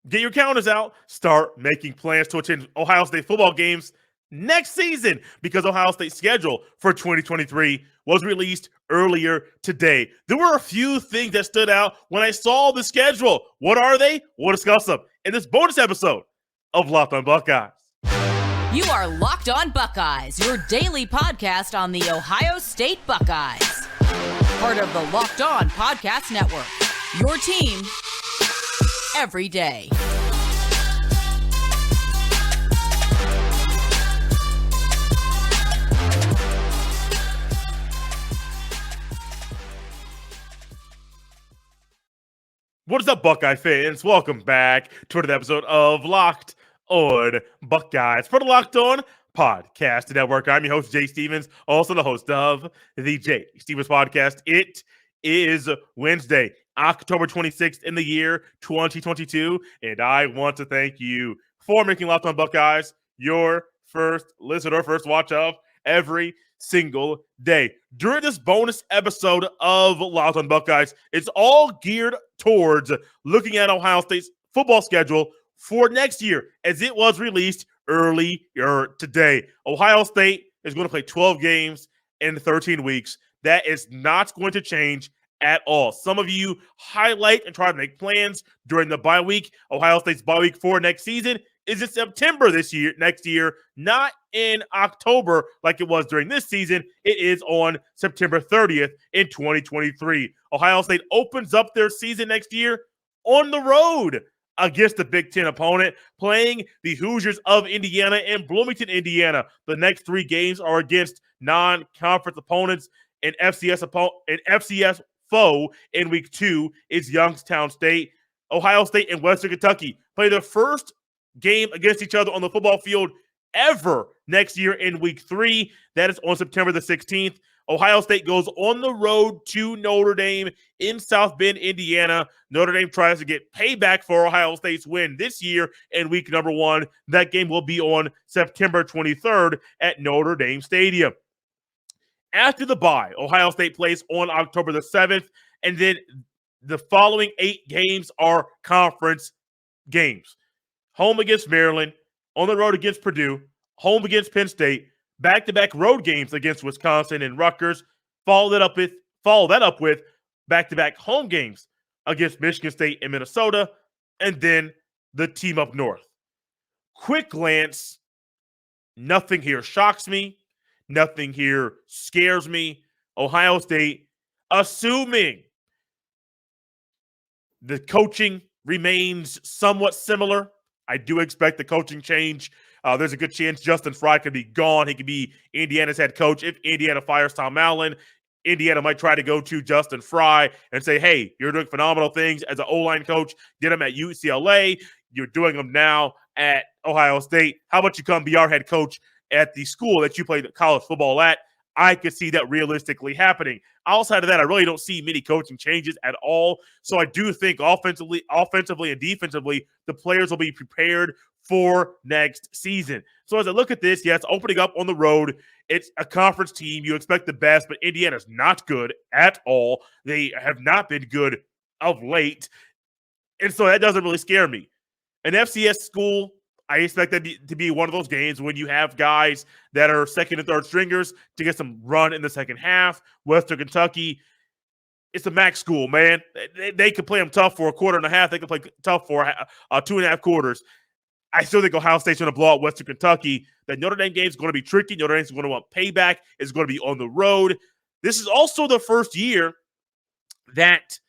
Get your calendars out. Start making plans to attend Ohio State football games next season because Ohio State's schedule for 2023 was released earlier today. There were a few things that stood out when I saw the schedule. What are they? We'll discuss them in this bonus episode of Locked on Buckeyes. You are Locked on Buckeyes, your daily podcast on the Ohio State Buckeyes. Part of the Locked on Podcast Network, your team every day. What is up, Buckeye fans? Welcome back to another episode of Locked on Buckeyes for the Locked on Podcast Network. I'm your host, Jay Stevens, also the host of the Jay Stevens Podcast. It is Wednesday, October 26th in the year 2022, and I want to thank you for making Locked on Buckeyes your first listen or first watch of every single day. During this bonus episode of Locked on Buckeyes, it's all geared towards looking at Ohio State's football schedule for next year, as it was released earlier today. Ohio State is going to play 12 games in 13 weeks. That is not going to change at all. Some of you highlight and try to make plans during the bye week. Ohio State's bye week for next season is in September next year, not in October like it was during this season. It is on September 30th in 2023. Ohio State opens up their season next year on the road against the Big Ten opponent, playing the Hoosiers of Indiana and Bloomington, Indiana. The next three games are against non-conference opponents. An FCS foe in week 2 is Youngstown State. Ohio State and Western Kentucky play their first game against each other on the football field ever next year in week 3. That is on September the 16th. Ohio State goes on the road to Notre Dame in South Bend, Indiana. Notre Dame tries to get payback for Ohio State's win this year in week number 1. That game will be on September 23rd at Notre Dame Stadium. After the bye, Ohio State plays on October the 7th, and then the following 8 games are conference games. Home against Maryland, on the road against Purdue, home against Penn State, back-to-back road games against Wisconsin and Rutgers. Follow that up with back-to-back home games against Michigan State and Minnesota, and then the team up north. Quick glance, nothing here shocks me. Nothing here scares me. Ohio State, assuming the coaching remains somewhat similar, I do expect the coaching change. There's a good chance Justin Fry could be gone. He could be Indiana's head coach. If Indiana fires Tom Allen, Indiana might try to go to Justin Fry and say, hey, you're doing phenomenal things as an O-line coach. Did them at UCLA. You're doing them now at Ohio State. How about you come be our head coach at the school that you played college football at? I could see that realistically happening. Outside of that, I really don't see many coaching changes at all. So I do think offensively and defensively, the players will be prepared for next season. So as I look at this, yes, opening up on the road, it's a conference team. You expect the best, but Indiana's not good at all. They have not been good of late. And so that doesn't really scare me. An FCS school, I expect that to be one of those games when you have guys that are second and third stringers to get some run in the second half. Western Kentucky, it's a MAC school, man. They can play them tough for a quarter and a half. They can play tough for 2.5 quarters. I still think Ohio State's going to blow out Western Kentucky. The Notre Dame game is going to be tricky. Notre Dame's going to want payback. It's going to be on the road. This is also the first year that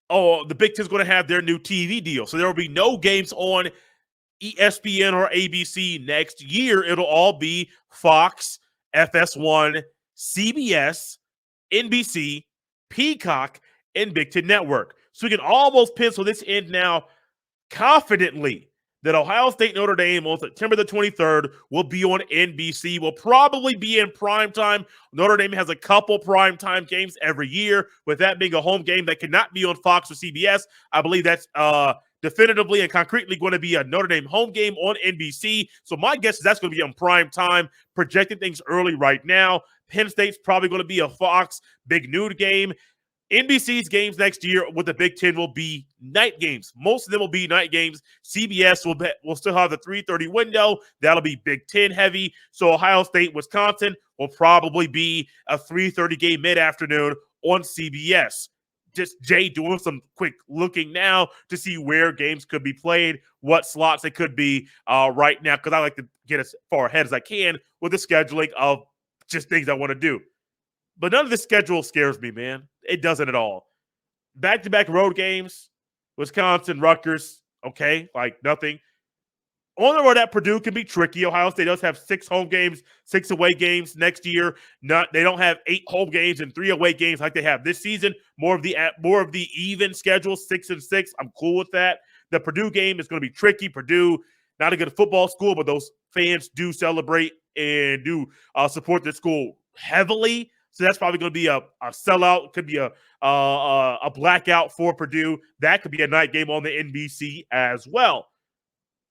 the Big Ten's going to have their new TV deal. So there will be no games on ESPN or ABC next year. It'll all be Fox, FS1, CBS, NBC, Peacock, and Big Ten Network. So we can almost pencil this in now confidently that Ohio State Notre Dame on September the 23rd will be on NBC, will probably be in primetime. Notre Dame has a couple primetime games every year, with that being a home game that cannot be on Fox or CBS. I believe that's definitively and concretely going to be a Notre Dame home game on NBC. So my guess is that's going to be on prime time, projecting things early right now. Penn State's probably going to be a Fox big noon game. NBC's games next year with the Big Ten will be night games. Most of them will be night games. CBS will still have the 3:30 window. That'll be Big Ten heavy. So Ohio State, Wisconsin will probably be a 3:30 game mid-afternoon on CBS. Just Jay doing some quick looking now to see where games could be played, what slots it could be right now, because I like to get as far ahead as I can with the scheduling of just things I want to do. But none of this schedule scares me, man. It doesn't at all. Back-to-back road games, Wisconsin, Rutgers, okay, like nothing. On the road at Purdue can be tricky. Ohio State does have 6 home games, 6 away games next year. They don't have 8 home games and 3 away games like they have this season. More of the even schedule, 6-6. I'm cool with that. The Purdue game is going to be tricky. Purdue, not a good football school, but those fans do celebrate and do support their school heavily. So that's probably going to be a sellout. Could be a blackout for Purdue. That could be a night game on the NBC as well.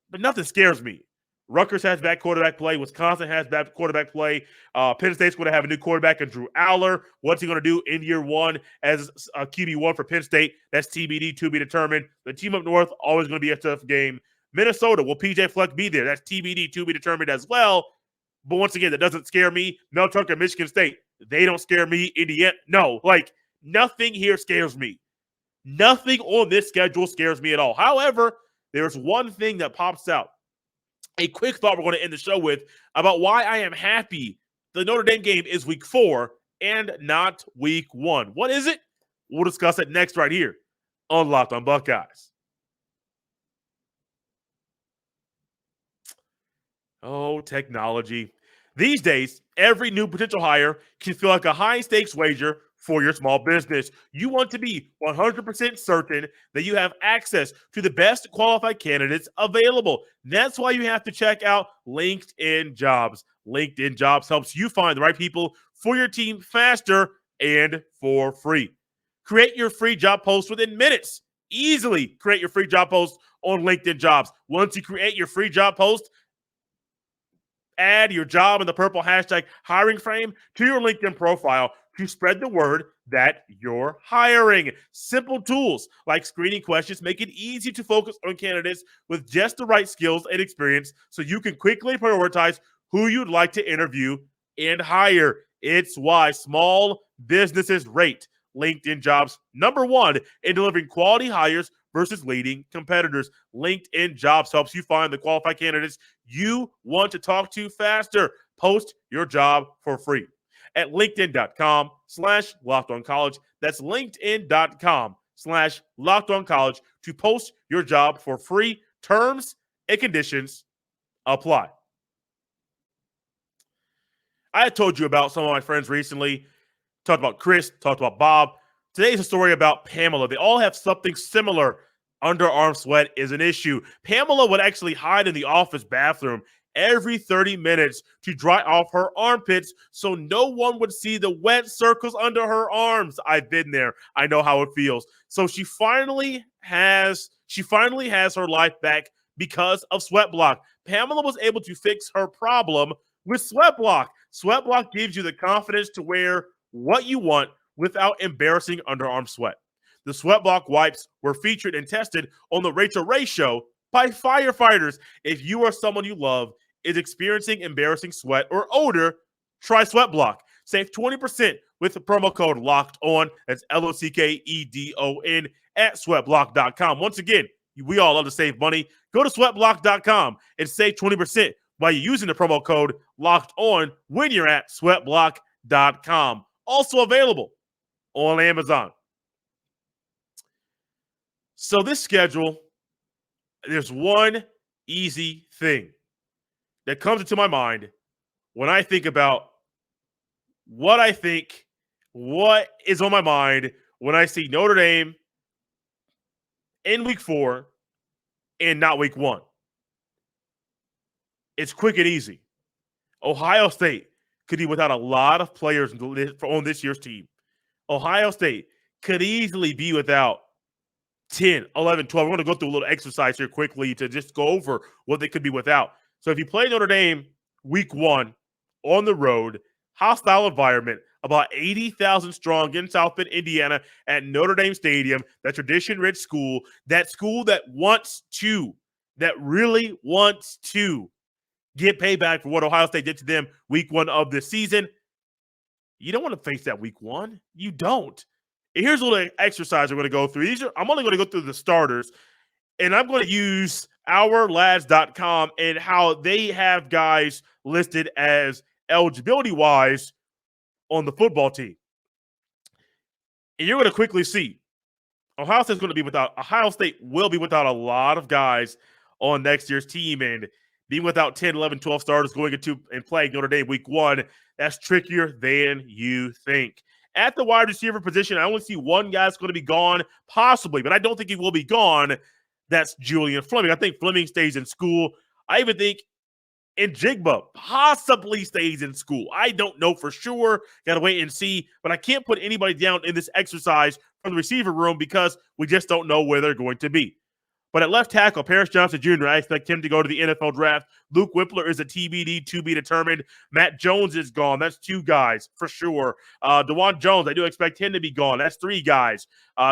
But nothing scares me. Rutgers has bad quarterback play. Wisconsin has bad quarterback play. Penn State's going to have a new quarterback in Drew Aller. What's he going to do in year one as a QB1 for Penn State? That's TBD, to be determined. The team up north, always going to be a tough game. Minnesota, will PJ Fleck be there? That's TBD, to be determined as well. But once again, that doesn't scare me. Mel Tucker, Michigan State, they don't scare me. Indiana, no. Like, nothing here scares me. Nothing on this schedule scares me at all. However, there's one thing that pops out. A quick thought we're going to end the show with about why I am happy the Notre Dame game is week 4 and not week 1. What is it? We'll discuss it next right here on Locked on Buckeyes. Oh, technology. These days, every new potential hire can feel like a high-stakes wager for your small business. You want to be 100% certain that you have access to the best qualified candidates available. That's why you have to check out LinkedIn Jobs. LinkedIn Jobs helps you find the right people for your team faster and for free. Create your free job post within minutes. Easily create your free job post on LinkedIn Jobs. Once you create your free job post, add your job in the purple hashtag hiring frame to your LinkedIn profile to spread the word that you're hiring. Simple tools like screening questions make it easy to focus on candidates with just the right skills and experience so you can quickly prioritize who you'd like to interview and hire. It's why small businesses rate LinkedIn Jobs #1 in delivering quality hires versus leading competitors. LinkedIn Jobs helps you find the qualified candidates you want to talk to faster. Post your job for free at linkedin.com/lockedoncollege. That's linkedin.com/lockedoncollege to post your job for free. Terms and conditions apply. I had told you about some of my friends recently. Talked about Chris, talked about Bob. Today's a story about Pamela. They all have something similar. Underarm sweat is an issue. Pamela would actually hide in the office bathroom every 30 minutes to dry off her armpits so no one would see the wet circles under her arms. I've been there. I know how it feels. So she finally has her life back because of SweatBlock. Pamela was able to fix her problem with SweatBlock. SweatBlock gives you the confidence to wear what you want without embarrassing underarm sweat. The SweatBlock wipes were featured and tested on the Rachel Ray Show by firefighters. If you or someone you love is experiencing embarrassing sweat or odor, try SweatBlock. Save 20% with the promo code LOCKEDON. That's LOCKEDON at sweatblock.com. Once again, we all love to save money. Go to sweatblock.com and save 20% by using the promo code LOCKEDON when you're at sweatblock.com. Also available on Amazon. So this schedule, there's one easy thing that comes into my mind when I think about what is on my mind when I see Notre Dame in week 4 and not week 1. It's quick and easy. Ohio State could be without a lot of players on this year's team. Ohio State could easily be without 10, 11, 12. We're going to go through a little exercise here quickly to just go over what they could be without. So if you play Notre Dame week 1 on the road, hostile environment, about 80,000 strong in South Bend, Indiana at Notre Dame Stadium, that tradition-rich school that really wants to get payback for what Ohio State did to them week 1 of this season. You don't want to face that week 1. You don't. And here's a little exercise we're going to go through. I'm only going to go through the starters, and I'm going to use ourlads.com and how they have guys listed as eligibility-wise on the football team. And you're going to quickly see Ohio State will be without a lot of guys on next year's team, and being without 10, 11, 12 starters going into and playing Notre Dame week 1, that's trickier than you think. At the wide receiver position, I only see one guy that's going to be gone, possibly, but I don't think he will be gone. That's Julian Fleming. I think Fleming stays in school. I even think Njigba possibly stays in school. I don't know for sure. Got to wait and see. But I can't put anybody down in this exercise from the receiver room because we just don't know where they're going to be. But at left tackle, Paris Johnson Jr., I expect him to go to the NFL draft. Luke Whippler is a TBD, to be determined. Matt Jones is gone. That's 2 guys for sure. DeJuan Jones, I do expect him to be gone. That's 3 guys.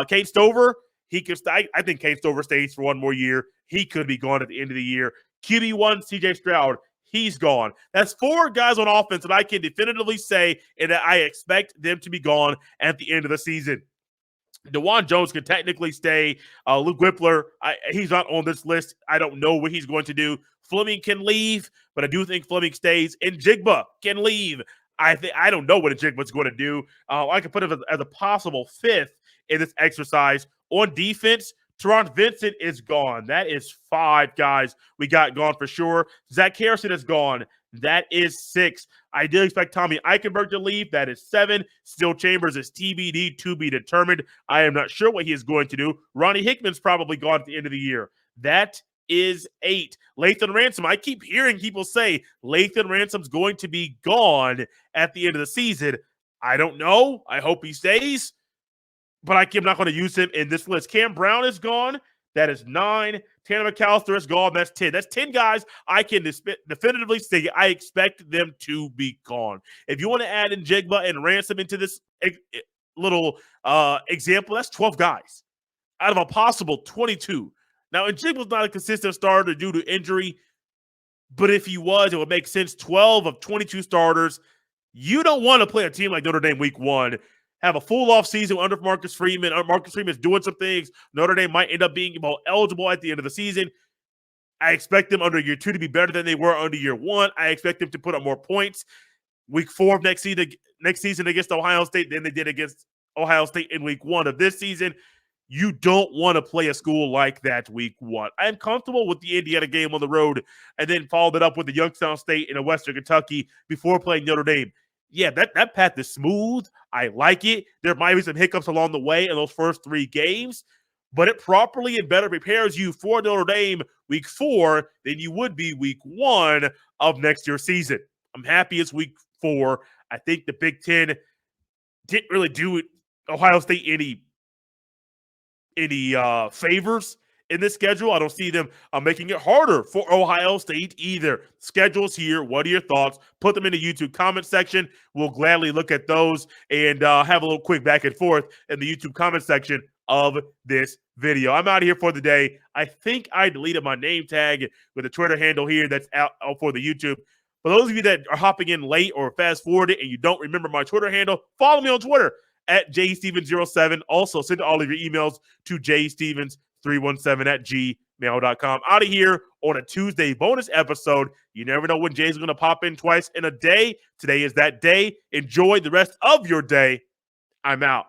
Kate Stover, I think Kate Stover stays for 1 more year. He could be gone at the end of the year. QB1, CJ Stroud, he's gone. That's 4 guys on offense that I can definitively say and that I expect them to be gone at the end of the season. DeJuan Jones can technically stay. Luke Whippler, he's not on this list. I don't know what he's going to do. Fleming can leave, but I do think Fleming stays. And Njigba can leave. I don't know what Njigba's going to do. I could put him as a possible 5th in this exercise. On defense, Teron Vincent is gone. That is 5 guys we got gone for sure. Zach Harrison is gone. That is 6. I did expect Tommy Eichenberg to leave. That is 7. Still Chambers is TBD, to be determined. I am not sure what he is going to do. Ronnie Hickman's probably gone at the end of the year. That is 8. Lathan Ransom, I keep hearing people say Lathan Ransom's going to be gone at the end of the season. I don't know. I hope he stays. But I'm not going to use him in this list. Cam Brown is gone. That is 9. Tanner McAllister is gone. That's 10. That's 10 guys I can definitively say I expect them to be gone. If you want to add in Njigba and Ransom into this little example, that's 12 guys out of a possible 22. Now, Njigba's not a consistent starter due to injury, but if he was, it would make sense. 12 of 22 starters. You don't want to play a team like Notre Dame week 1. Have a full off season under Marcus Freeman. Marcus Freeman's doing some things. Notre Dame might end up being eligible at the end of the season. I expect them under year 2 to be better than they were under year 1. I expect them to put up more points week 4 of next season against Ohio State than they did against Ohio State in week 1 of this season. You don't want to play a school like that week 1. I am comfortable with the Indiana game on the road and then followed it up with the Youngstown State and a Western Kentucky before playing Notre Dame. Yeah, that path is smooth. I like it. There might be some hiccups along the way in those first 3 games, but it properly and better prepares you for Notre Dame week 4 than you would be week 1 of next year's season. I'm happy it's week 4. I think the Big Ten didn't really do Ohio State any favors in this schedule. I don't see them making it harder for Ohio State either. Schedules here. What are your thoughts? Put them in the YouTube comment section. We'll gladly look at those and have a little quick back and forth in the YouTube comment section of this video. I'm out of here for the day. I think I deleted my name tag with the Twitter handle here that's out for the YouTube. For those of you that are hopping in late or fast forwarded and you don't remember my Twitter handle, follow me on Twitter at jstevens07. Also, send all of your emails to jstevens317@gmail.com. Out of here on a Tuesday bonus episode. You never know when Jay's going to pop in twice in a day. Today is that day. Enjoy the rest of your day. I'm out.